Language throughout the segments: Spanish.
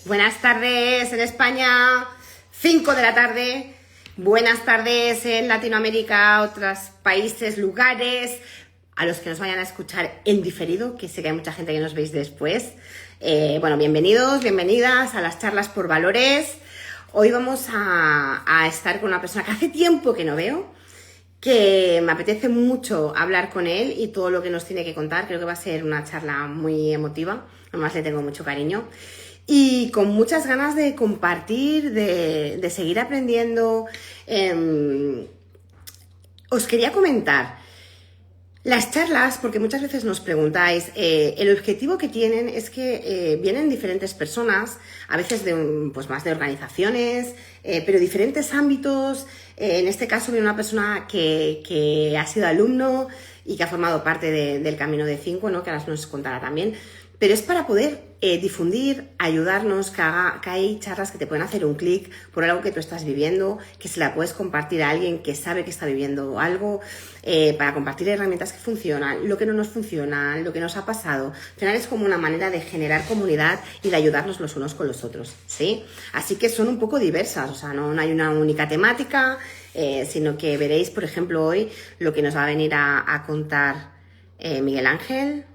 Buenas tardes en España, 5 de la tarde. Buenas tardes en Latinoamérica, otros países, lugares. A los que nos vayan a escuchar en diferido, que sé que hay mucha gente que nos veis después. Bueno, bienvenidos, bienvenidas a las charlas por valores. Hoy vamos a estar con una persona que hace tiempo que no veo, que me apetece mucho hablar con él y todo lo que nos tiene que contar. Creo que va a ser una charla muy emotiva, además le tengo mucho cariño y con muchas ganas de compartir, de seguir aprendiendo. Os quería comentar las charlas, porque muchas veces nos preguntáis, el objetivo que tienen es que vienen diferentes personas, a veces pues más de organizaciones, pero diferentes ámbitos. En este caso viene una persona que ha sido alumno y que ha formado parte del Camino de 5, ¿no? Que ahora nos contará también. Pero es para poder difundir, ayudarnos, que hay charlas que te pueden hacer un clic por algo que tú estás viviendo, que se la puedes compartir a alguien que sabe que está viviendo algo, para compartir herramientas que funcionan, lo que no nos funciona, lo que nos ha pasado. Al final es como una manera de generar comunidad y de ayudarnos los unos con los otros, ¿sí? Así que son un poco diversas, o sea, no hay una única temática, sino que veréis, por ejemplo, hoy lo que nos va a venir a contar Miguel Ángel.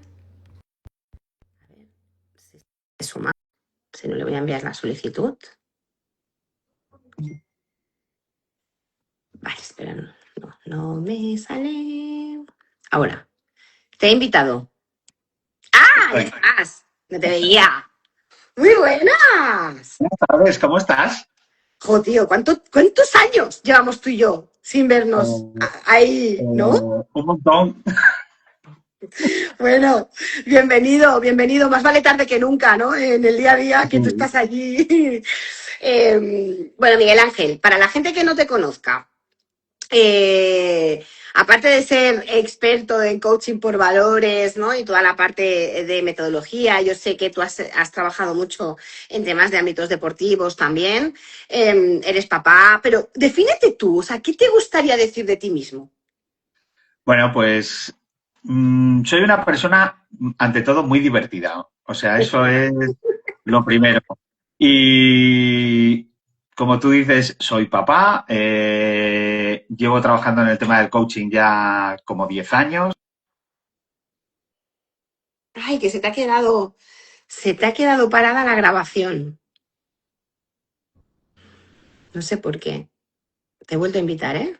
Suma, si no le voy a enviar la solicitud. Vale, espera, no me sale. Ahora, te he invitado. ¡Ah! ¡Ya estás! No te veía. ¡Muy buenas! Buenas tardes, ¿cómo estás? Jo, tío, ¿cuántos años llevamos tú y yo sin vernos ahí, ¿no? Un montón. Bueno, bienvenido. Más vale tarde que nunca, ¿no? En el día a día que tú estás allí. Bueno, Miguel Ángel, para la gente que no te conozca, aparte de ser experto en coaching por valores, ¿no? Y toda la parte de metodología, yo sé que tú has trabajado mucho en temas de ámbitos deportivos también. Eres papá, pero defínete tú, o sea, ¿qué te gustaría decir de ti mismo? Bueno, pues soy una persona, ante todo, muy divertida. O sea, eso es lo primero. Y como tú dices, soy papá. Llevo trabajando en el tema del coaching ya como 10 años. Ay, que se te ha quedado parada la grabación. No sé por qué. Te he vuelto a invitar, ¿eh?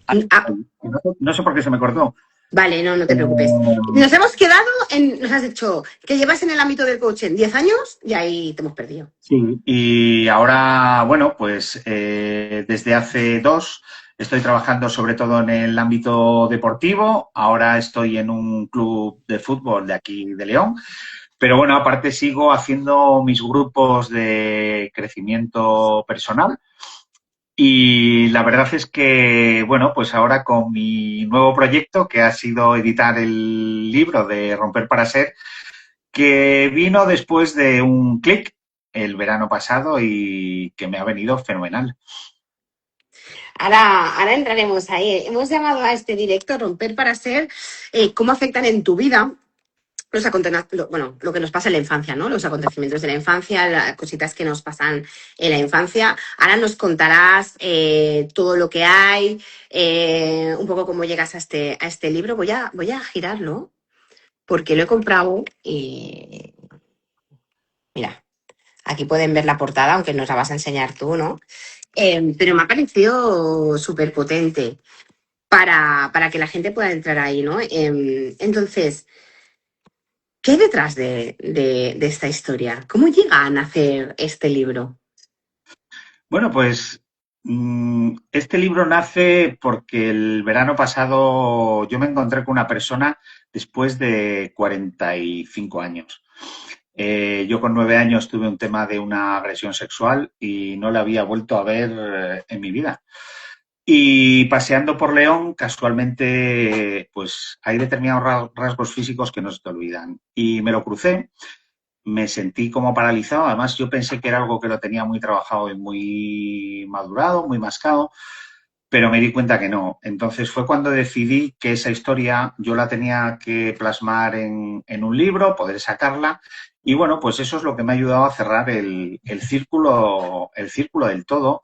Ah, No sé por qué se me cortó. vale, no te preocupes. Eh, Nos hemos quedado nos has dicho que llevas en el ámbito del coaching 10 años y ahí te hemos perdido. Sí, y ahora, bueno, pues desde hace 2 estoy trabajando sobre todo en el ámbito deportivo. Ahora estoy en un club de fútbol de aquí de León, pero bueno, aparte sigo haciendo mis grupos de crecimiento personal. Y la verdad es que, bueno, pues ahora con mi nuevo proyecto, que ha sido editar el libro de Romper para Ser, que vino después de un clic el verano pasado y que me ha venido fenomenal. Ahora entraremos ahí. Hemos llamado a este directo Romper para Ser, cómo afectan en tu vida lo que nos pasa en la infancia, ¿no? Los acontecimientos de la infancia, las cositas que nos pasan en la infancia. Ahora nos contarás todo lo que hay, un poco cómo llegas a este libro. Voy a girarlo porque lo he comprado y mira, aquí pueden ver la portada, aunque nos la vas a enseñar tú, ¿no? Pero me ha parecido súper potente para que la gente pueda entrar ahí, ¿no? Entonces, ¿qué hay detrás de esta historia? ¿Cómo llega a nacer este libro? Bueno, pues este libro nace porque el verano pasado yo me encontré con una persona después de 45 años. Yo con 9 años tuve un tema de una agresión sexual y no la había vuelto a ver en mi vida. Y paseando por León, casualmente, pues hay determinados rasgos físicos que no se te olvidan. Y me lo crucé, me sentí como paralizado. Además, yo pensé que era algo que lo tenía muy trabajado y muy madurado, muy mascado. pero me di cuenta que no. Entonces fue cuando decidí que esa historia yo la tenía que plasmar en un libro, poder sacarla. Y bueno, pues eso es lo que me ha ayudado a cerrar el círculo del todo.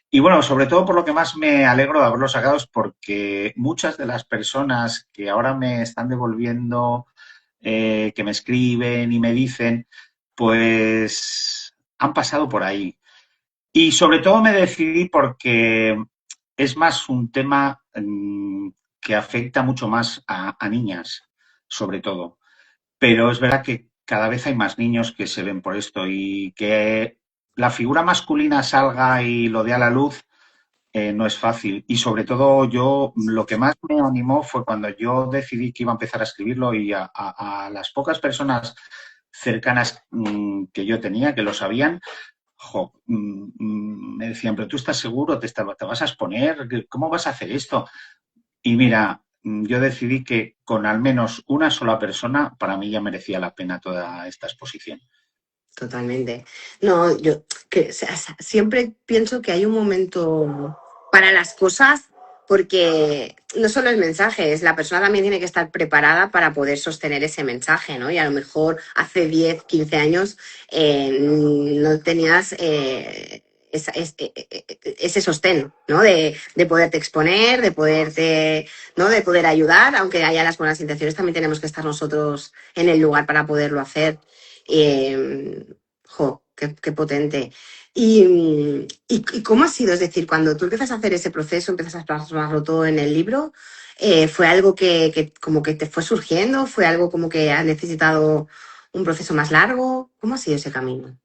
Y bueno, sobre todo por lo que más me alegro de haberlo sacado es porque muchas de las personas que ahora me están devolviendo, que me escriben y me dicen, pues han pasado por ahí. Y sobre todo me decidí porque es más un tema que afecta mucho más a niñas, sobre todo. Pero es verdad que cada vez hay más niños que se ven por esto y que la figura masculina salga y lo dé a la luz no es fácil. Y sobre todo yo, lo que más me animó fue cuando yo decidí que iba a empezar a escribirlo y a las pocas personas cercanas que yo tenía, que lo sabían, me decían, pero tú estás seguro, te vas a exponer, ¿cómo vas a hacer esto? Y mira, yo decidí que con al menos una sola persona, para mí ya merecía la pena toda esta exposición. Totalmente. No, yo o sea, siempre pienso que hay un momento para las cosas porque no solo el mensaje, es la persona también tiene que estar preparada para poder sostener ese mensaje, ¿no? Y a lo mejor hace 10, 15 años no tenías ese sostén, ¿no? De poderte exponer, de poderte, ¿no? De poder ayudar, aunque haya las buenas intenciones, también tenemos que estar nosotros en el lugar para poderlo hacer. Eh, qué potente. ¿Y cómo ha sido? Es decir, cuando tú empiezas a hacer ese proceso, empiezas a plasmarlo todo en el libro, ¿fue algo que como que te fue surgiendo? ¿Fue algo como que has necesitado un proceso más largo? ¿Cómo ha sido ese camino?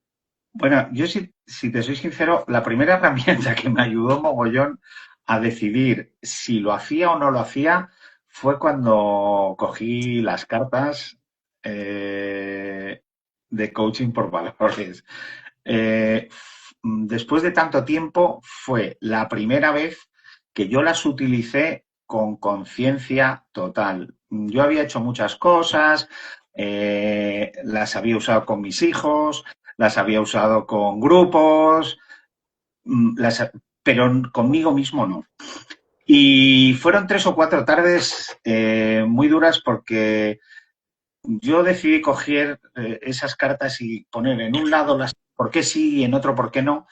Bueno, yo si te soy sincero, la primera herramienta que me ayudó mogollón a decidir si lo hacía o no lo hacía fue cuando cogí las cartas eh, de coaching por valores. Eh, Después de tanto tiempo, fue la primera vez que yo las utilicé con conciencia total. Yo había hecho muchas cosas, las había usado con mis hijos, las había usado con grupos, pero conmigo mismo no. Y fueron 3 o 4 tardes muy duras porque yo decidí coger esas cartas y poner en un lado las por qué sí y en otro por qué no,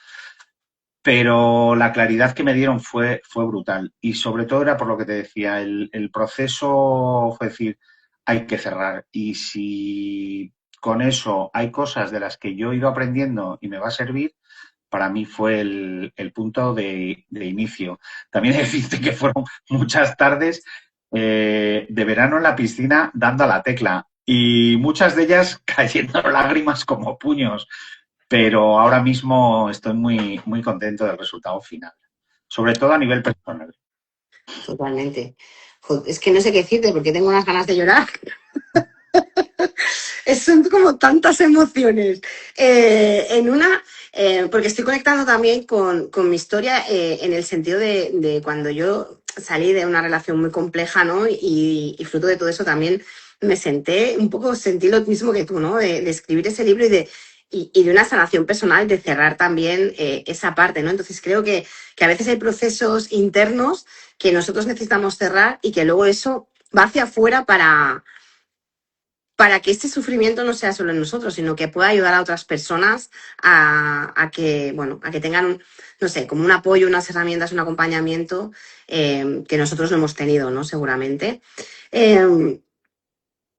pero la claridad que me dieron fue brutal. Y sobre todo era por lo que te decía, el proceso fue decir, hay que cerrar. Y si con eso hay cosas de las que yo he ido aprendiendo y me va a servir, para mí fue el punto de inicio. También decirte que fueron muchas tardes de verano en la piscina dando a la tecla y muchas de ellas cayendo lágrimas como puños, pero ahora mismo estoy muy, muy contento del resultado final, sobre todo a nivel personal. Totalmente. Es que no sé qué decirte porque tengo unas ganas de llorar. Son como tantas emociones. En una, porque estoy conectando también con mi historia en el sentido de cuando yo salí de una relación muy compleja, ¿no? Y fruto de todo eso también me senté, un poco sentí lo mismo que tú, ¿no? De escribir ese libro y de una sanación personal, de cerrar también esa parte, ¿no? Entonces creo que a veces hay procesos internos que nosotros necesitamos cerrar y que luego eso va hacia afuera para que este sufrimiento no sea solo en nosotros, sino que pueda ayudar a otras personas a que, bueno, a que tengan, no sé, como un apoyo, unas herramientas, un acompañamiento que nosotros no hemos tenido, ¿no? Seguramente. Eh,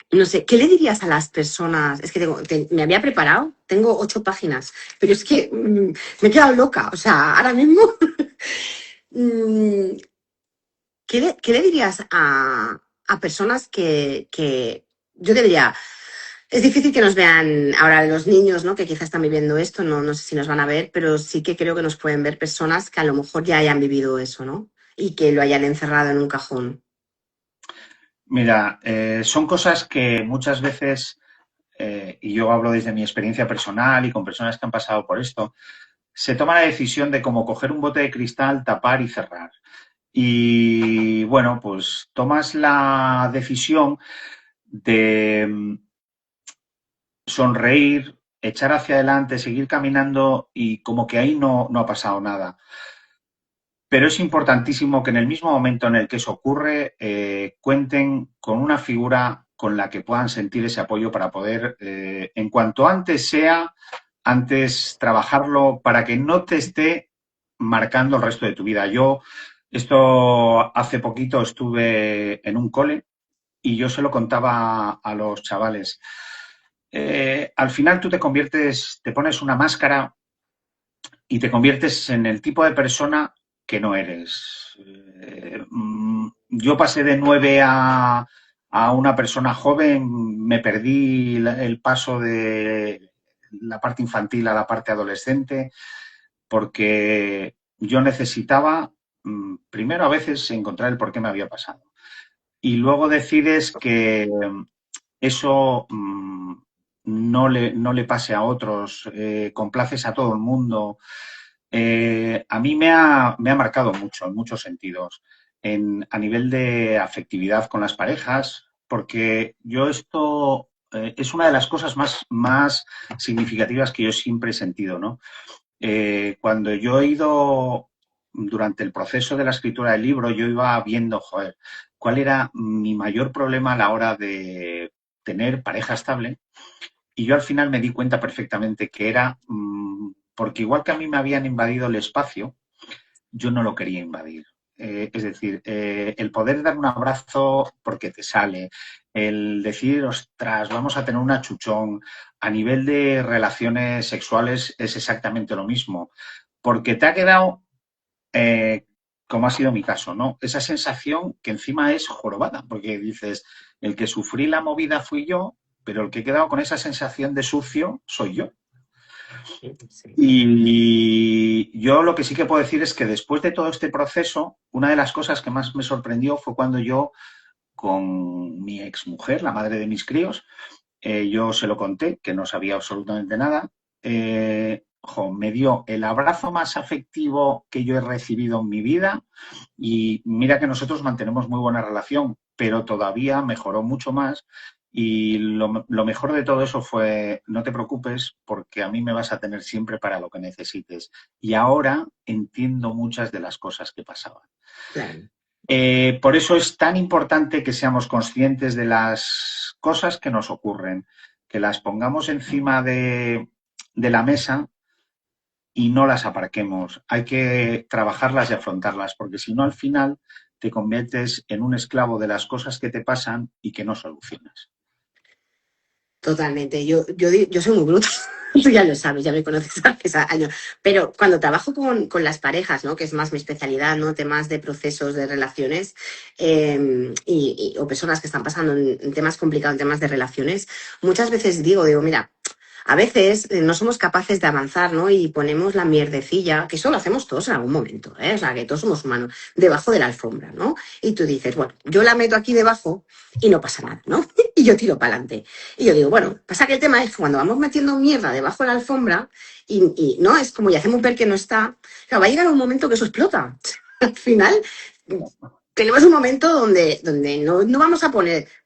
no sé, ¿qué le dirías a las personas? Es que me había preparado, tengo 8 páginas, pero es que me he quedado loca. O sea, ahora mismo, mm, ¿qué le dirías a personas que yo te diría, es difícil que nos vean ahora los niños, ¿no? Que quizás están viviendo esto, no sé si nos van a ver, pero sí que creo que nos pueden ver personas que a lo mejor ya hayan vivido eso, ¿no? Y que lo hayan encerrado en un cajón. Mira, son cosas que muchas veces, y yo hablo desde mi experiencia personal y con personas que han pasado por esto, se toma la decisión de cómo coger un bote de cristal, tapar y cerrar. Y bueno, pues tomas la decisión de sonreír, echar hacia adelante, seguir caminando y como que ahí no ha pasado nada. Pero es importantísimo que en el mismo momento en el que eso ocurre, cuenten con una figura con la que puedan sentir ese apoyo para poder, en cuanto antes sea, antes trabajarlo para que no te esté marcando el resto de tu vida. Yo, esto hace poquito estuve en un cole y yo se lo contaba a los chavales. Al final tú te conviertes, te pones una máscara y te conviertes en el tipo de persona que no eres. Yo pasé de 9 a una persona joven, me perdí el paso de la parte infantil a la parte adolescente, porque yo necesitaba, primero a veces, encontrar el por qué me había pasado. Y luego decides que eso no le pase a otros, complaces a todo el mundo. A mí me ha marcado mucho, en muchos sentidos, a nivel de afectividad con las parejas, porque yo esto es una de las cosas más significativas que yo siempre he sentido, ¿no? Cuando yo he ido, durante el proceso de la escritura del libro, yo iba viendo, joder, cuál era mi mayor problema a la hora de tener pareja estable. Y yo al final me di cuenta perfectamente que era porque igual que a mí me habían invadido el espacio, yo no lo quería invadir. Es decir, el poder dar un abrazo porque te sale, el decir, ostras, vamos a tener un achuchón, a nivel de relaciones sexuales es exactamente lo mismo, porque te ha quedado, como ha sido mi caso, ¿no? Esa sensación que encima es jorobada, porque dices, el que sufrí la movida fui yo, pero el que he quedado con esa sensación de sucio soy yo. Sí. Y yo lo que sí que puedo decir es que después de todo este proceso, una de las cosas que más me sorprendió fue cuando yo, con mi exmujer, la madre de mis críos, yo se lo conté, que no sabía absolutamente nada. Me dio el abrazo más afectivo que yo he recibido en mi vida y mira que nosotros mantenemos muy buena relación, pero todavía mejoró mucho más y lo mejor de todo eso fue, no te preocupes porque a mí me vas a tener siempre para lo que necesites. Y ahora entiendo muchas de las cosas que pasaban. Claro. Por eso es tan importante que seamos conscientes de las cosas que nos ocurren, que las pongamos encima de la mesa y no las aparquemos. Hay que trabajarlas y afrontarlas, porque si no, al final te conviertes en un esclavo de las cosas que te pasan y que no solucionas. Totalmente. Yo soy muy bruta. Tú ya lo sabes, ya me conoces hace años. Pero cuando trabajo con las parejas, ¿no? Que es más mi especialidad, ¿no? Temas de procesos de relaciones o personas que están pasando en temas complicados, en temas de relaciones, muchas veces digo, mira, a veces no somos capaces de avanzar, ¿no? Y ponemos la mierdecilla, que eso lo hacemos todos en algún momento, ¿eh? O sea, que todos somos humanos, debajo de la alfombra, ¿no? Y tú dices, bueno, yo la meto aquí debajo y no pasa nada, ¿no? Y yo tiro para adelante. Y yo digo, bueno, pasa que el tema es que cuando vamos metiendo mierda debajo de la alfombra no es como y hacemos ver que no está, claro, va a llegar un momento que eso explota. Al final tenemos un momento donde no vamos a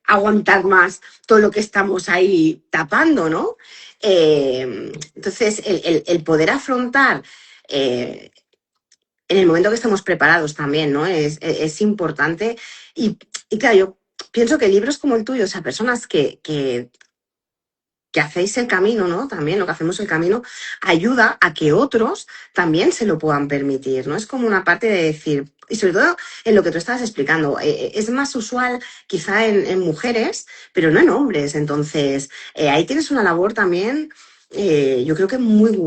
aguantar más todo lo que estamos ahí tapando, ¿no? Entonces, el poder afrontar en el momento que estamos preparados también, ¿no? Es importante. Y claro, yo pienso que libros como el tuyo, o sea, personas que hacéis el camino, ¿no? También lo que hacemos el camino ayuda a que otros también se lo puedan permitir, ¿no? Es como una parte de decir, y sobre todo en lo que tú estabas explicando, es más usual quizá en mujeres, pero no en hombres. Entonces, ahí tienes una labor también, yo creo que muy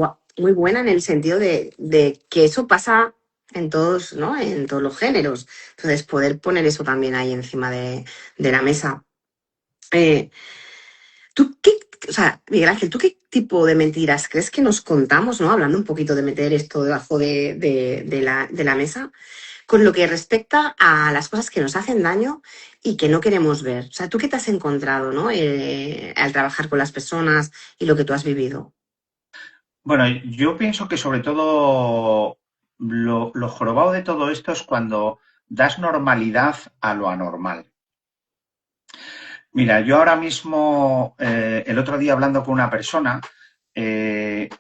buena en el sentido de que eso pasa en todos, ¿no? En todos los géneros. Entonces, poder poner eso también ahí encima de la mesa. Eh, ¿Tú qué, o sea, Miguel Ángel, ¿tú qué tipo de mentiras crees que nos contamos, ¿no? Hablando un poquito de meter esto debajo de la mesa, con lo que respecta a las cosas que nos hacen daño y que no queremos ver. O sea, ¿tú qué te has encontrado, ¿no? Al trabajar con las personas y lo que tú has vivido. Bueno, yo pienso que sobre todo lo jorobado de todo esto es cuando das normalidad a lo anormal. Mira, yo ahora mismo, el otro día hablando con una persona, que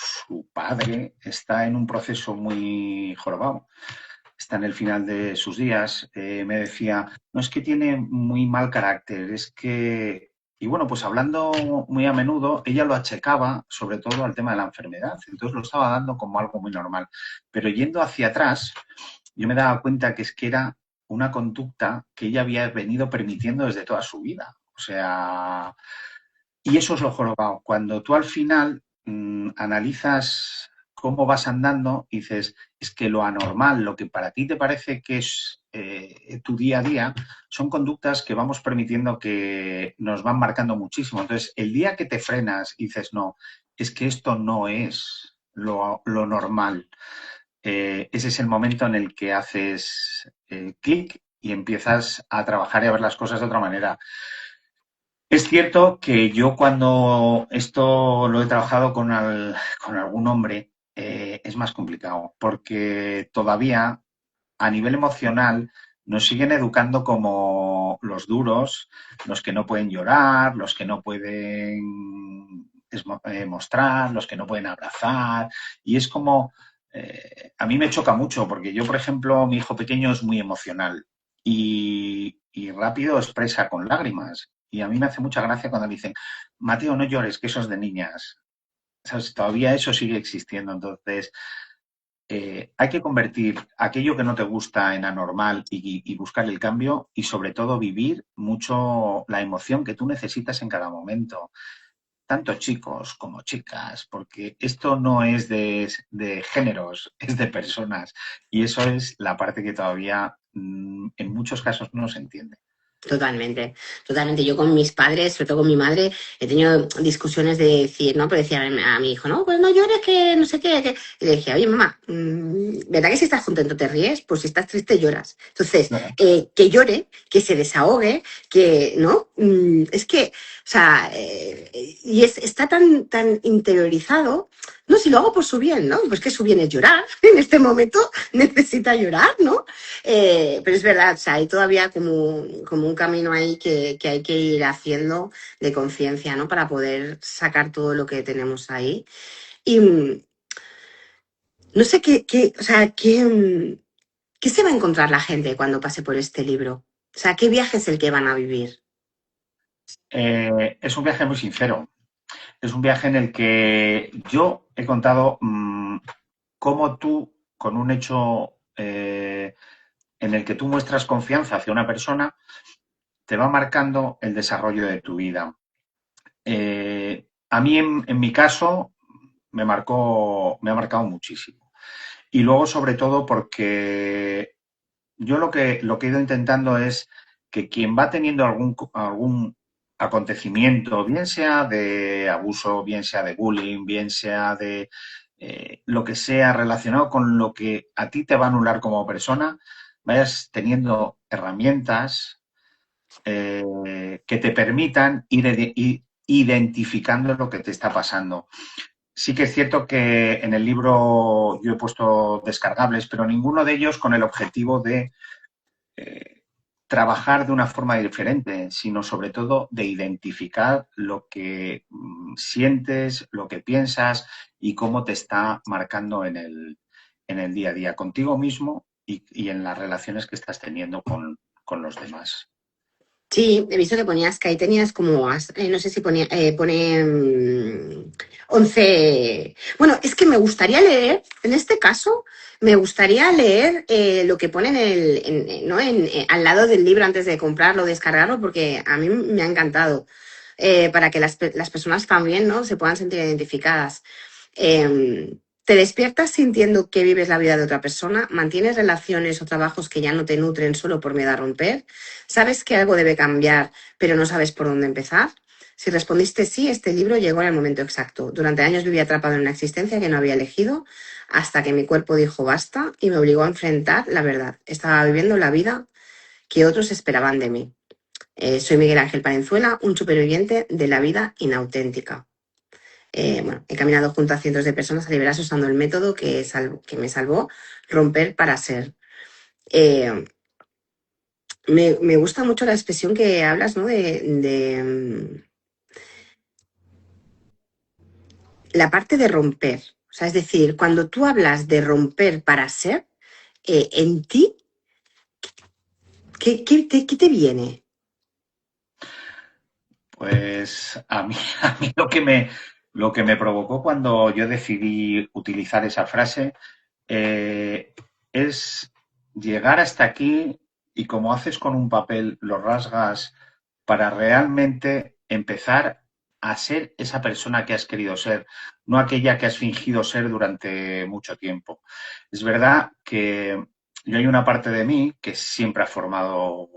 su padre está en un proceso muy jorobado, está en el final de sus días. Me decía, no es que tiene muy mal carácter, es que... Y bueno, pues hablando muy a menudo, ella lo achacaba sobre todo al tema de la enfermedad, entonces lo estaba dando como algo muy normal. Pero yendo hacia atrás, yo me daba cuenta que es que era una conducta que ella había venido permitiendo desde toda su vida. O sea, y eso es lo jorobado. Cuando tú al final analizas cómo vas andando y dices, es que lo anormal, lo que para ti te parece que es tu día a día, son conductas que vamos permitiendo que nos van marcando muchísimo. Entonces, el día que te frenas y dices, no, es que esto no es lo normal, ese es el momento en el que haces clic y empiezas a trabajar y a ver las cosas de otra manera. Es cierto que yo cuando esto lo he trabajado con algún hombre, es más complicado, porque todavía a nivel emocional nos siguen educando como los duros, los que no pueden llorar, los que no pueden mostrar, los que no pueden abrazar, y es como, a mí me choca mucho, porque yo, por ejemplo, mi hijo pequeño es muy emocional y rápido expresa con lágrimas. Y a mí me hace mucha gracia cuando dicen, Mateo, no llores, que eso es de niñas. ¿Sabes? Todavía eso sigue existiendo. Entonces, hay que convertir aquello que no te gusta en anormal y buscar el cambio y sobre todo vivir mucho la emoción que tú necesitas en cada momento, tanto chicos como chicas, porque esto no es de géneros, es de personas y eso es la parte que todavía en muchos casos no se entiende. Totalmente, totalmente. Yo con mis padres, sobre todo con mi madre, he tenido discusiones de decir, ¿no? Pero decía a mi hijo, no, pues no llores, que no sé qué. Y le dije, oye, mamá, ¿verdad que si estás contento te ríes? Pues si estás triste lloras. Entonces, que llore, que se desahogue, que, ¿no? Es que, o sea, y está tan interiorizado. No, si lo hago por su bien, ¿no? Pues que su bien es llorar. En este momento necesita llorar, ¿no? Pero es verdad, o sea, hay todavía como un camino ahí que hay que ir haciendo de conciencia, ¿no? Para poder sacar todo lo que tenemos ahí. Y no sé o sea, qué se va a encontrar la gente cuando pase por este libro. O sea, ¿qué viaje es el que van a vivir? Es un viaje muy sincero. Es un viaje en el que yo he contado cómo tú, con un hecho en el que tú muestras confianza hacia una persona, te va marcando el desarrollo de tu vida. A mí, en mi caso, me ha marcado muchísimo. Y luego, sobre todo, porque yo lo que he ido intentando es que quien va teniendo algún acontecimiento, bien sea de abuso, bien sea de bullying, bien sea de lo que sea relacionado con lo que a ti te va a anular como persona, vayas teniendo herramientas que te permitan ir identificando lo que te está pasando. Sí que es cierto que en el libro yo he puesto descargables, pero ninguno de ellos con el objetivo de eh, trabajar de una forma diferente, sino sobre todo de identificar lo que sientes, lo que piensas y cómo te está marcando en el día a día contigo mismo y en las relaciones que estás teniendo con los demás. Sí, he visto que ponías que ahí tenías como, no sé si pone 11. Bueno, es que me gustaría leer, en este caso, me gustaría leer lo que pone ¿no? Al lado del libro antes de comprarlo, descargarlo, porque a mí me ha encantado, para que las personas también, ¿no? Se puedan sentir identificadas. Te despiertas sintiendo que vives la vida de otra persona, mantienes relaciones o trabajos que ya no te nutren solo por miedo a romper. ¿Sabes que algo debe cambiar, pero no sabes por dónde empezar? Si respondiste sí, este libro llegó en el momento exacto. Durante años viví atrapado en una existencia que no había elegido, hasta que mi cuerpo dijo basta y me obligó a enfrentar la verdad. Estaba viviendo la vida que otros esperaban de mí. Soy Miguel Ángel Palenzuela, un superviviente de la vida inauténtica. Bueno, he caminado junto a cientos de personas a liberarse usando el método que me salvó, romper para ser. Eh, me gusta mucho la expresión que hablas, ¿no? La parte de romper. O sea, es decir, cuando tú hablas de romper para ser, en ti, ¿qué te viene? Pues a mí, a mí lo que me provocó cuando yo decidí utilizar esa frase eh, es llegar hasta aquí y como haces con un papel, lo rasgas para realmente empezar a ser esa persona que has querido ser, no aquella que has fingido ser durante mucho tiempo. Es verdad que yo hay una parte de mí que siempre ha formado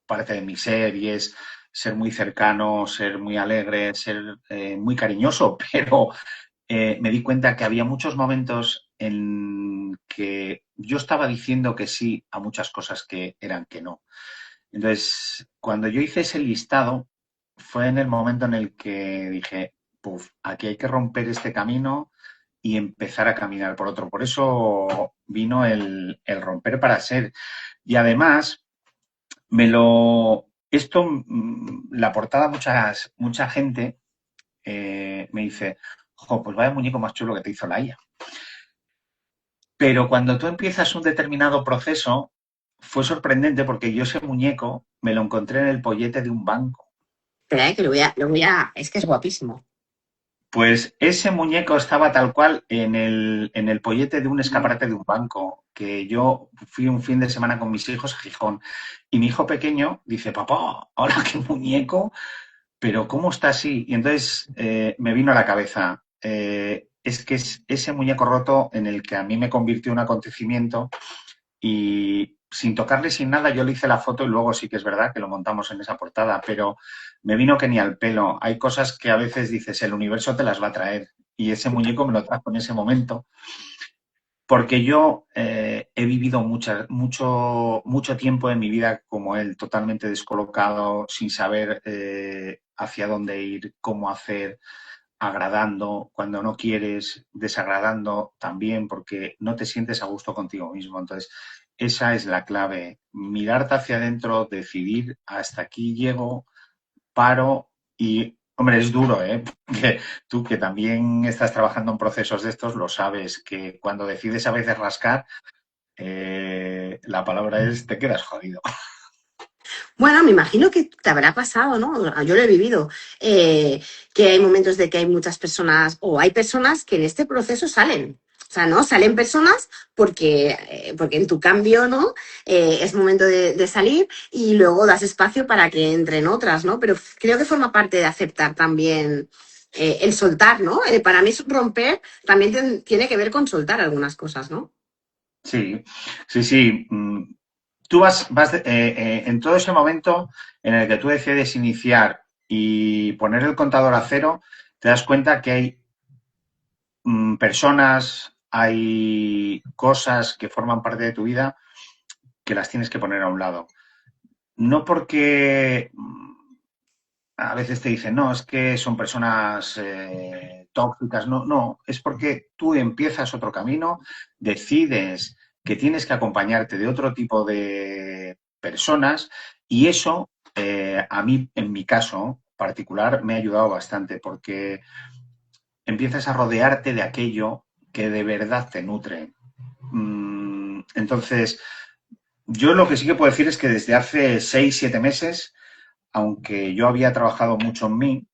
parte de mi ser y es ser muy cercano, ser muy alegre, ser muy cariñoso, pero me di cuenta que había muchos momentos en que yo estaba diciendo que sí a muchas cosas que eran que no. Entonces, cuando yo hice ese listado, fue en el momento en el que dije, puf, aquí hay que romper este camino y empezar a caminar por otro. Por eso vino el romper para ser. Y además, esto, la portada, mucha gente me dice, jo, pues vaya muñeco más chulo que te hizo la IA. Pero cuando tú empiezas un determinado proceso, fue sorprendente porque yo ese muñeco me lo encontré en el pollete de un banco. Espera, que es que es guapísimo. Pues ese muñeco estaba tal cual en el pollete de un escaparate de un banco, que yo fui un fin de semana con mis hijos a Gijón. Y mi hijo pequeño dice, papá, ahora qué muñeco, pero ¿cómo está así? Y entonces me vino a la cabeza, es que es ese muñeco roto en el que a mí me convirtió en un acontecimiento y sin tocarle sin nada yo le hice la foto y luego sí que es verdad que lo montamos en esa portada, pero me vino que ni al pelo. Hay cosas que a veces dices, el universo te las va a traer y ese muñeco me lo trajo en ese momento porque yo he vivido mucho tiempo en mi vida como él, totalmente descolocado, sin saber hacia dónde ir, cómo hacer, agradando cuando no quieres, desagradando también porque no te sientes a gusto contigo mismo. Entonces, esa es la clave, mirarte hacia adentro, decidir hasta aquí llego, paro y, hombre, es duro, ¿eh? Que tú que también estás trabajando en procesos de estos, lo sabes, que cuando decides a veces rascar, la palabra es te quedas jodido. Bueno, me imagino que te habrá pasado, ¿no? Yo lo he vivido, que hay momentos de que hay muchas personas, o hay personas que en este proceso salen. O sea, ¿no? Salen personas porque en tu cambio, ¿no? Es momento de salir y luego das espacio para que entren otras, ¿no? Pero creo que forma parte de aceptar también el soltar, ¿no? Para mí romper también tiene que ver con soltar algunas cosas, ¿no? Sí, sí, sí. Tú vas en todo ese momento en el que tú decides iniciar y poner el contador a cero, te das cuenta que hay personas, hay cosas que forman parte de tu vida que las tienes que poner a un lado. No porque a veces te dicen, no, es que son personas tóxicas, no, no, es porque tú empiezas otro camino, decides que tienes que acompañarte de otro tipo de personas y eso a mí, en mi caso particular, me ha ayudado bastante porque empiezas a rodearte de aquello que de verdad te nutre. Entonces, yo lo que sí que puedo decir es que desde hace 6, 7 meses, aunque yo había trabajado mucho en mí,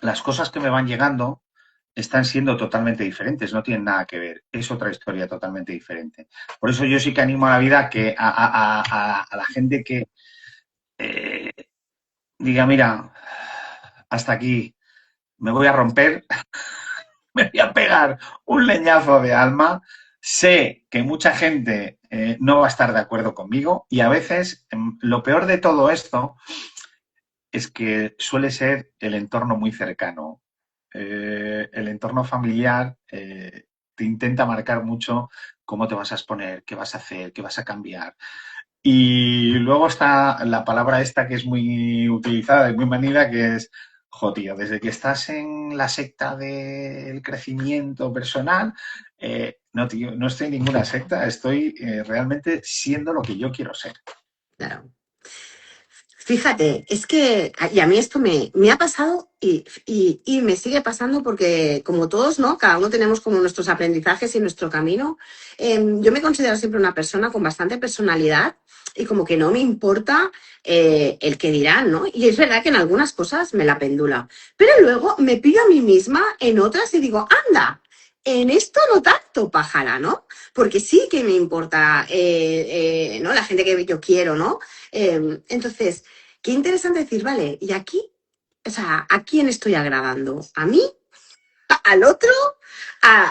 las cosas que me van llegando están siendo totalmente diferentes, no tienen nada que ver, es otra historia totalmente diferente. Por eso yo sí que animo a la vida que a la gente que eh, diga, mira, hasta aquí me voy a romper, me voy a pegar un leñazo de alma, sé que mucha gente no va a estar de acuerdo conmigo y a veces lo peor de todo esto es que suele ser el entorno muy cercano. El entorno familiar te intenta marcar mucho cómo te vas a exponer, qué vas a hacer, qué vas a cambiar. Y luego está la palabra esta que es muy utilizada y muy manida, que es, jo, tío, desde que estás en la secta del crecimiento personal, no, tío, no estoy en ninguna secta, estoy realmente siendo lo que yo quiero ser. Claro. Fíjate, es que y a mí esto me ha pasado y me sigue pasando porque como todos, ¿no? Cada uno tenemos como nuestros aprendizajes y nuestro camino. Yo me considero siempre una persona con bastante personalidad y como que no me importa el que dirán, ¿no? Y es verdad que en algunas cosas me la pendula, pero luego me pillo a mí misma en otras y digo, anda. En esto no tanto, pájara, ¿no? Porque sí que me importa, ¿no? La gente que yo quiero, ¿no? Entonces, qué interesante decir, vale, y aquí, o sea, ¿a quién estoy agradando? ¿A mí? ¿Al otro?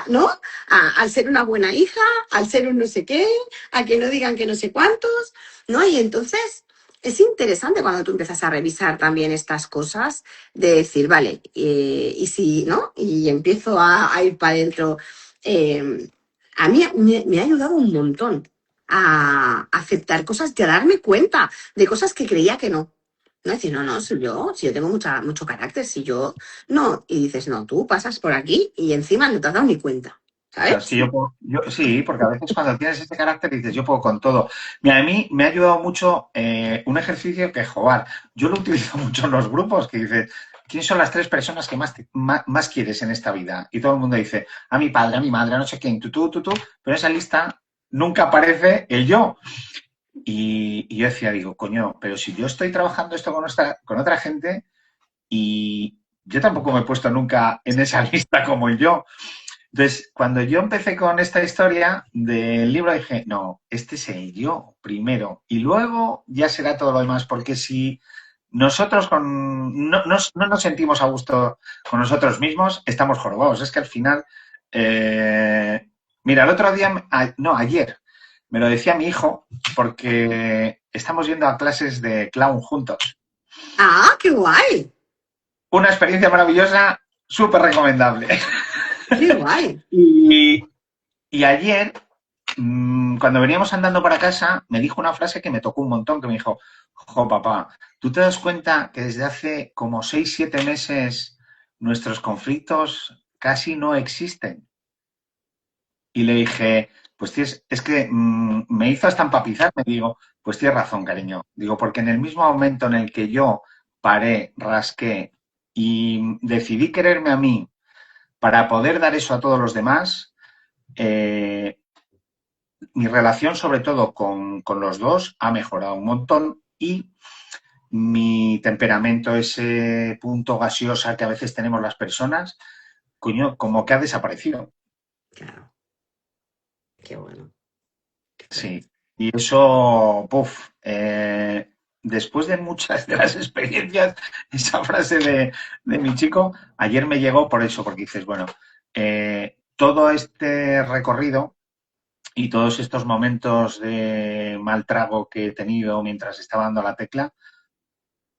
¿No? Al ser una buena hija, al ser un no sé qué, a que no digan que no sé cuántos, ¿no? Y entonces es interesante cuando tú empiezas a revisar también estas cosas, de decir, vale, y si, ¿no? Y empiezo a ir para adentro. eh, a mí me ha ayudado un montón a aceptar cosas y a darme cuenta de cosas que creía que no. No decir, no, no, si yo tengo mucho carácter, si yo no, y dices, no, tú pasas por aquí y encima no te has dado ni cuenta, Claro, es que ¿sabes? sí, porque a veces cuando tienes ese carácter dices, yo puedo con todo. Mira, a mí me ha ayudado mucho un ejercicio que, joder, yo lo utilizo mucho en los grupos, que dice, ¿quiénes son las tres personas que más quieres en esta vida? Y todo el mundo dice, a mi padre, a mi madre, a no sé quién, tú, pero en esa lista nunca aparece el yo. Y yo decía, digo, coño, pero si yo estoy trabajando esto con otra gente y yo tampoco me he puesto nunca en esa lista como el yo. Entonces, cuando yo empecé con esta historia del libro, dije, no, este es el yo primero y luego ya será todo lo demás, porque si nosotros no nos sentimos a gusto con nosotros mismos, estamos jorobados. Es que al final, eh, mira, el otro día, no, ayer, me lo decía mi hijo, porque estamos yendo a clases de clown juntos. Ah, qué guay, Una experiencia maravillosa, súper recomendable. qué guay. Y, y ayer, cuando veníamos andando para casa, me dijo una frase que me tocó un montón, que me dijo, jo, papá, ¿tú te das cuenta que desde hace como 6, 7 meses nuestros conflictos casi no existen? Y le dije, pues es que me hizo hasta empapizar, me digo, pues tienes razón, cariño. Digo, porque en el mismo momento en el que yo paré, rasqué y decidí quererme a mí para poder dar eso a todos los demás, eh, mi relación, sobre todo con los dos, ha mejorado un montón y mi temperamento, ese punto gaseosa que a veces tenemos las personas, coño, como que ha desaparecido. Claro, qué bueno, qué bueno. Sí. Y eso, puff, después de muchas de las experiencias, esa frase de mi chico, ayer me llegó por eso, porque dices, bueno, todo este recorrido y todos estos momentos de mal trago que he tenido mientras estaba dando la tecla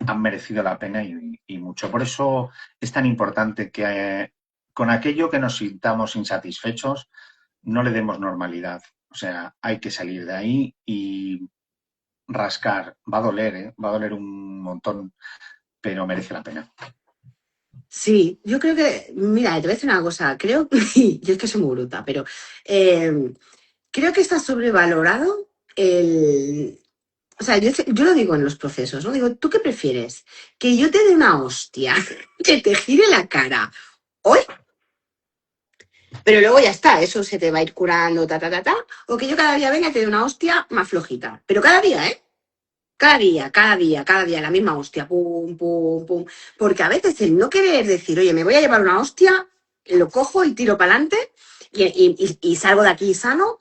han merecido la pena y mucho. Por eso es tan importante que con aquello que nos sintamos insatisfechos no le demos normalidad. O sea, hay que salir de ahí y rascar. Va a doler, ¿eh? Va a doler un montón, pero merece la pena. Sí, yo creo que, mira, te voy a decir una cosa, creo, y yo es que soy muy bruta, pero eh, creo que está sobrevalorado el... O sea, yo lo digo en los procesos, ¿no? Digo, ¿tú qué prefieres? ¿Que yo te dé una hostia, que te gire la cara hoy? Pero luego ya está, eso se te va a ir curando, o que yo cada día venga y te dé una hostia más flojita. Pero cada día, ¿eh? Cada día, la misma hostia, pum, pum, pum. Porque a veces el no querer decir, oye, me voy a llevar una hostia, lo cojo y tiro para adelante y salgo de aquí sano.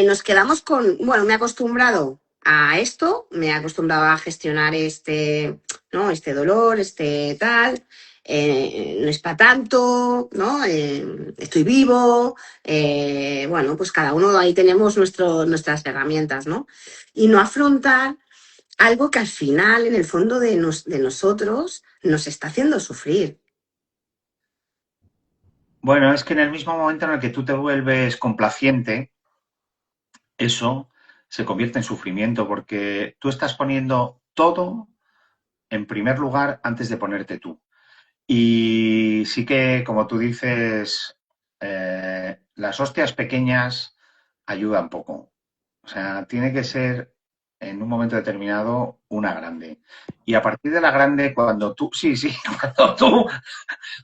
Nos quedamos con, bueno, me he acostumbrado a esto, me he acostumbrado a gestionar este, ¿no? Este dolor, este tal. No es para tanto, ¿no? Estoy vivo. Bueno, pues cada uno ahí tenemos nuestras herramientas, ¿no? Y no afrontar algo que al final, en el fondo de nosotros, nos está haciendo sufrir. Bueno, es que en el mismo momento en el que tú te vuelves complaciente, eso se convierte en sufrimiento porque tú estás poniendo todo en primer lugar antes de ponerte tú. Y sí que, como tú dices, las hostias pequeñas ayudan poco. O sea, tiene que ser en un momento determinado una grande. Y a partir de la grande, cuando tú, sí, sí, cuando tú,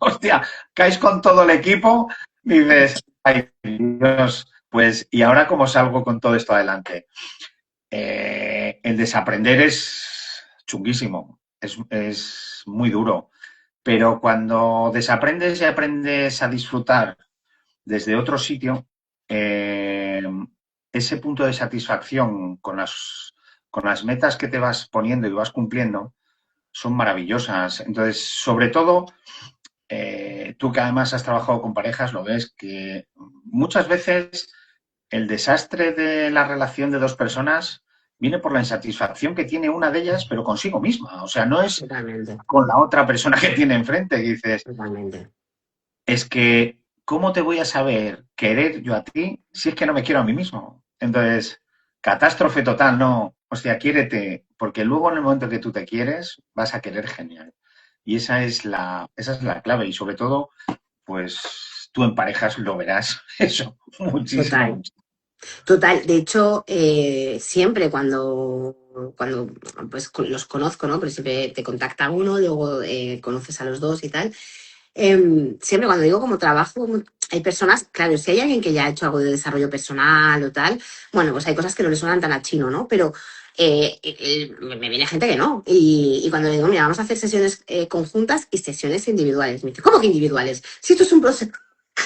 hostia, caes con todo el equipo, dices, ay Dios, pues, ¿y ahora cómo salgo con todo esto adelante? El desaprender es chunguísimo, es muy duro, pero cuando desaprendes y aprendes a disfrutar desde otro sitio, eh, ese punto de satisfacción con las metas que te vas poniendo y vas cumpliendo son maravillosas. Entonces, sobre todo, tú que además has trabajado con parejas, lo ves que muchas veces el desastre de la relación de dos personas viene por la insatisfacción que tiene una de ellas, pero consigo misma. O sea, no es Totalmente, con la otra persona que tiene enfrente. Y dices, totalmente. es que, ¿cómo te voy a saber querer yo a ti si es que no me quiero a mí mismo? Entonces, catástrofe total, no. O sea, quiérete, porque luego en el momento que tú te quieres, vas a querer genial. Y esa es la clave. Y sobre todo, pues tú en parejas lo verás eso muchísimo, Total. muchísimo. Total, de hecho, siempre cuando pues los conozco, ¿no? Pero siempre te contacta uno, luego conoces a los dos y tal. Siempre cuando digo como trabajo, hay personas, claro, si hay alguien que ya ha hecho algo de desarrollo personal o tal, bueno, pues hay cosas que no le suenan tan a chino, ¿no? Pero me viene gente que no. Y cuando le digo, mira, vamos a hacer sesiones conjuntas y sesiones individuales. Me dice, ¿cómo que individuales? Si esto es un proceso,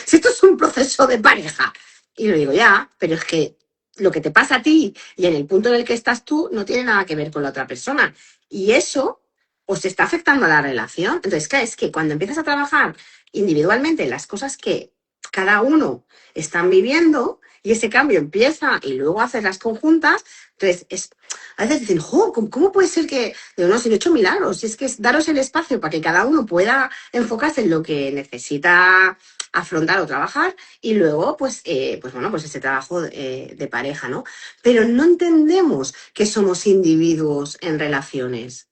si esto es un proceso de pareja. Y le digo, ya, pero es que lo que te pasa a ti y en el punto en el que estás tú no tiene nada que ver con la otra persona. Y eso os está afectando a la relación. Entonces, claro, es que cuando empiezas a trabajar individualmente en las cosas que cada uno están viviendo y ese cambio empieza y luego haces las conjuntas, entonces a veces dicen, jo, ¿cómo puede ser que, digo, no, si no he hecho milagros, si es que es daros el espacio para que cada uno pueda enfocarse en lo que necesita afrontar o trabajar y luego, pues bueno, pues ese trabajo de pareja, ¿no? Pero no entendemos que somos individuos en relaciones.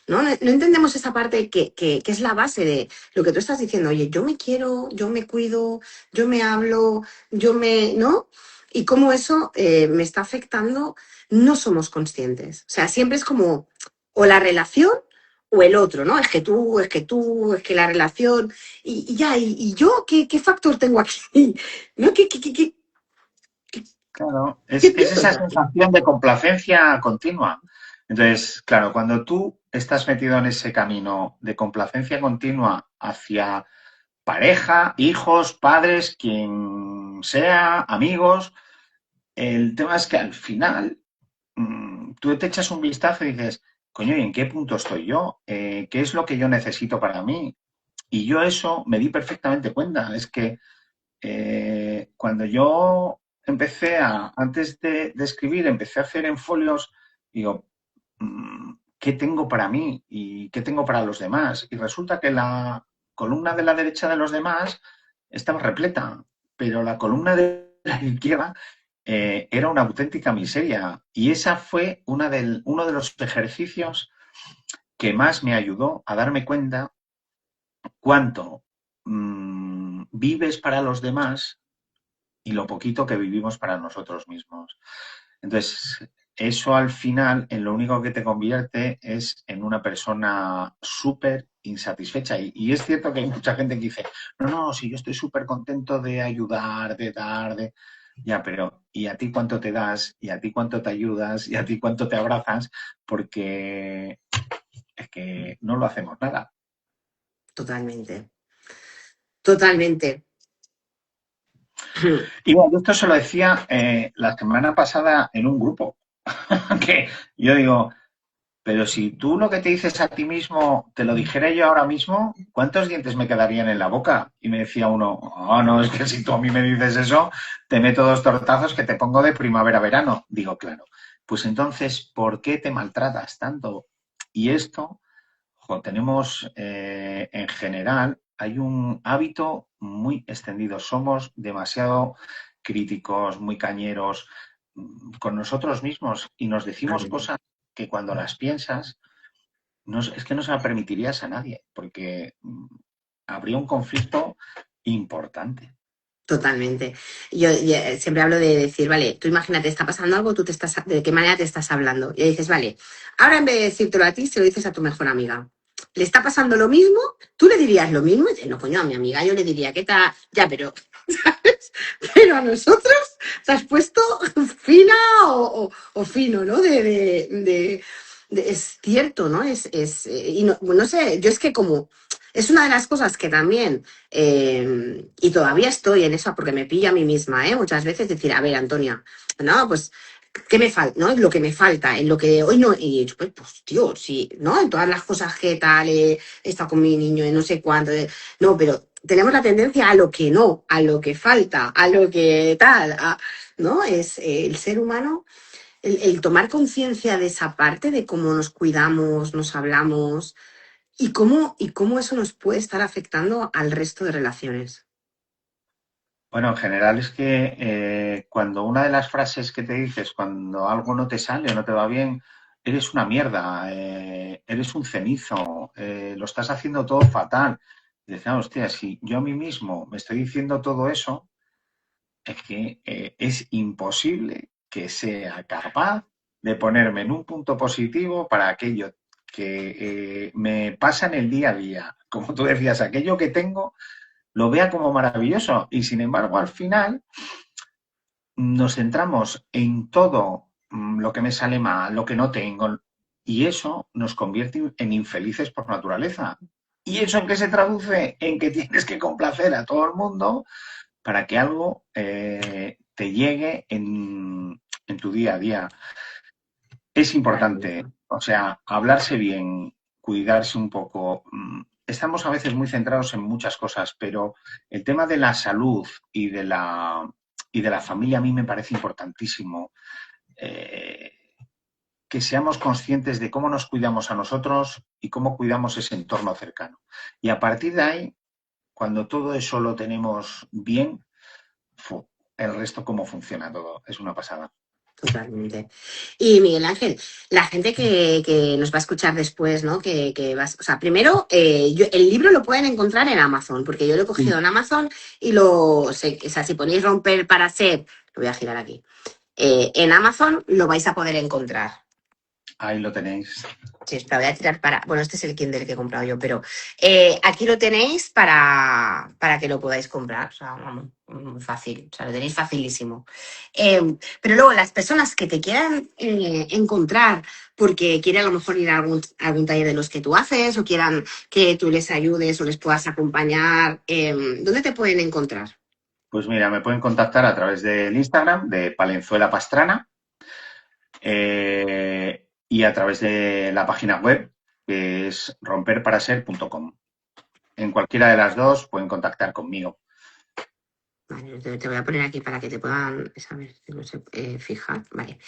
¿No? No entendemos esa parte que es la base de lo que tú estás diciendo. Oye, yo me quiero, yo me cuido, yo me hablo, ¿no? Y cómo eso me está afectando, no somos conscientes. O sea, siempre es como o la relación o el otro, ¿no? Es que la relación. Y ya, y yo, ¿qué factor tengo aquí? ¿No? Claro, ¿Qué es esa pierdo aquí? sensación de complacencia continua. Entonces, claro, cuando tú estás metido en ese camino de complacencia continua hacia pareja, hijos, padres, quien sea, amigos, el tema es que al final tú te echas un vistazo y dices, coño, ¿y en qué punto estoy yo? ¿Qué es lo que yo necesito para mí? Y yo eso me di perfectamente cuenta. Es que cuando yo antes de escribir, empecé a hacer en folios, digo, ¿qué tengo para mí y qué tengo para los demás? Y resulta que la columna de la derecha de los demás estaba repleta, pero la columna de la izquierda era una auténtica miseria. Y esa fue uno de los ejercicios que más me ayudó a darme cuenta cuánto vives para los demás y lo poquito que vivimos para nosotros mismos. Entonces, eso al final en lo único que te convierte es en una persona súper insatisfecha. Y es cierto que hay mucha gente que dice, no, no, si yo estoy súper contento de ayudar, de dar, de... Ya, pero ¿y a ti cuánto te das? ¿Y a ti cuánto te ayudas? ¿Y a ti cuánto te abrazas? Porque es que no lo hacemos nada. Totalmente, totalmente. Y bueno, esto se lo decía la semana pasada en un grupo, que yo digo, pero si tú lo que te dices a ti mismo te lo dijera yo ahora mismo, ¿cuántos dientes me quedarían en la boca? Y me decía uno, oh, no, es que si tú a mí me dices eso, te meto dos tortazos que te pongo de primavera a verano. Digo, claro, pues entonces, ¿por qué te maltratas tanto? Y esto, tenemos en general, hay un hábito muy extendido. Somos demasiado críticos, muy cañeros con nosotros mismos y nos decimos cosas que cuando las piensas es que no se la permitirías a nadie, porque habría un conflicto importante. Totalmente. Yo siempre hablo de decir, vale, tú imagínate, está pasando algo, ¿de qué manera te estás hablando? Y dices, vale, ahora en vez de decírtelo a ti, se lo dices a tu mejor amiga. ¿Le está pasando lo mismo? ¿Tú le dirías lo mismo? Y dices, no, coño, a mi amiga yo le diría, ¿qué tal? Ya, pero, ¿sabes? Pero a nosotros te has puesto fina o fino, ¿no? Es cierto, ¿no? Y no sé, yo es que como, es una de las cosas que también y todavía estoy en eso porque me pillo a mí misma, muchas veces decir, a ver, Antonia, no, pues, ¿qué me falta? ¿No? Es lo que me falta, en lo que hoy no, y yo, pues, tío, sí, ¿no? En todas las cosas que tal, he estado con mi niño, no sé cuánto, no, pero tenemos la tendencia a lo que no, a lo que falta, a lo que tal, ¿no? Es el ser humano, el tomar conciencia de esa parte, de cómo nos cuidamos, nos hablamos, y cómo eso nos puede estar afectando al resto de relaciones. Bueno, en general es que cuando una de las frases que te dices, cuando algo no te sale o no te va bien, eres una mierda, eres un cenizo, lo estás haciendo todo fatal. Y dices, "Ah, hostia, si yo a mí mismo me estoy diciendo todo eso, es que es imposible que sea capaz de ponerme en un punto positivo para aquello que me pasa en el día a día. Como tú decías, aquello que tengo lo vea como maravilloso y sin embargo al final nos centramos en todo lo que me sale mal, lo que no tengo y eso nos convierte en infelices por naturaleza. ¿Y eso en qué se traduce? En que tienes que complacer a todo el mundo para que algo te llegue en tu día a día. Es importante, Totalmente. o sea, hablarse bien, cuidarse un poco. Estamos a veces muy centrados en muchas cosas, pero el tema de la salud y de la familia a mí me parece importantísimo. Eh, que seamos conscientes de cómo nos cuidamos a nosotros y cómo cuidamos ese entorno cercano. Y a partir de ahí, cuando todo eso lo tenemos bien, el resto cómo funciona todo. Es una pasada. Totalmente. Y Miguel Ángel, la gente que nos va a escuchar después, ¿no? O sea, primero, el libro lo pueden encontrar en Amazon, porque yo lo he Sí. cogido en Amazon o sea, si ponéis romper para ser, lo voy a girar aquí, en Amazon lo vais a poder encontrar. Ahí lo tenéis. Sí, espera, voy a tirar para. Bueno, este es el Kindle que he comprado yo, pero aquí lo tenéis para que lo podáis comprar. O sea, vamos, muy fácil. O sea, lo tenéis facilísimo. Pero luego, las personas que te quieran encontrar porque quieren a lo mejor ir a algún taller de los que tú haces o quieran que tú les ayudes o les puedas acompañar, ¿dónde te pueden encontrar? Pues mira, me pueden contactar a través del Instagram de Palenzuela Pastrana y a través de la página web que es romperparaser.com. En cualquiera de las dos pueden contactar conmigo. Vale, te voy a poner aquí para que te puedan saber si no se fija. Vale.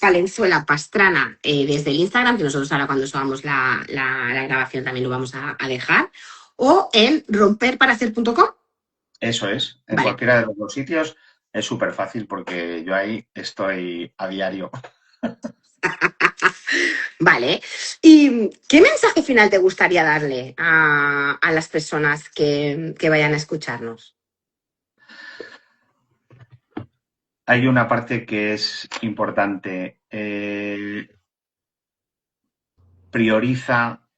Palenzuela Pastrana desde el Instagram, que nosotros ahora cuando subamos la grabación también lo vamos a dejar. O en romperparahacer.com. Eso es, en Vale, cualquiera de los dos sitios es súper fácil porque yo ahí estoy a diario. vale. ¿Y qué mensaje final te gustaría darle a las personas que vayan a escucharnos? Hay una parte que es importante. Prioriza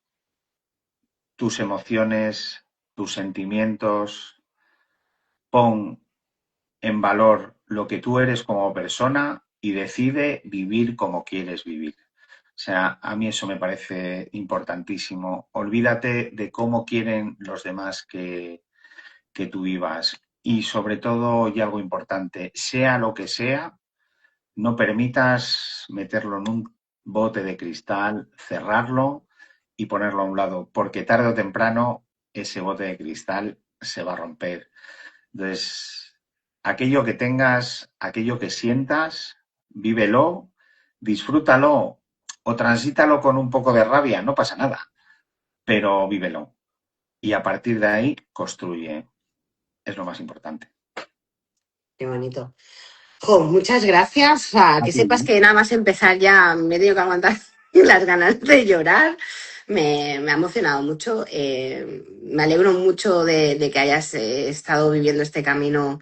tus emociones, tus sentimientos, pon en valor lo que tú eres como persona y decide vivir como quieres vivir. O sea, a mí eso me parece importantísimo. Olvídate de cómo quieren los demás que tú vivas. Y sobre todo, y algo importante, sea lo que sea, no permitas meterlo en un bote de cristal, cerrarlo y ponerlo a un lado, porque tarde o temprano ese bote de cristal se va a romper. Entonces, aquello que tengas, aquello que sientas, vívelo, disfrútalo o transítalo con un poco de rabia, no pasa nada, pero vívelo. Y a partir de ahí, construye. Es lo más importante. Qué bonito. Jo, muchas gracias. O sea, A que ti, sepas ¿no? que nada más empezar ya me dio que aguantar las ganas de llorar. Me ha emocionado mucho. Me alegro mucho de que hayas estado viviendo este camino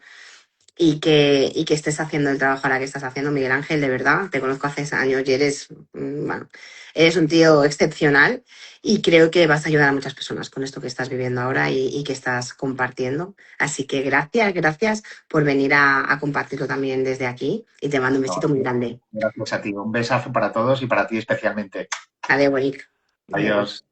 y que estés haciendo el trabajo ahora que estás haciendo, Miguel Ángel, de verdad. Te conozco hace años y eres, bueno, eres un tío excepcional y creo que vas a ayudar a muchas personas con esto que estás viviendo ahora y que estás compartiendo. Así que gracias, gracias por venir a compartirlo también desde aquí y te mando un besito muy grande. Gracias a ti. Un besazo para todos y para ti especialmente. Adeu, bonic. Adeu. Adiós.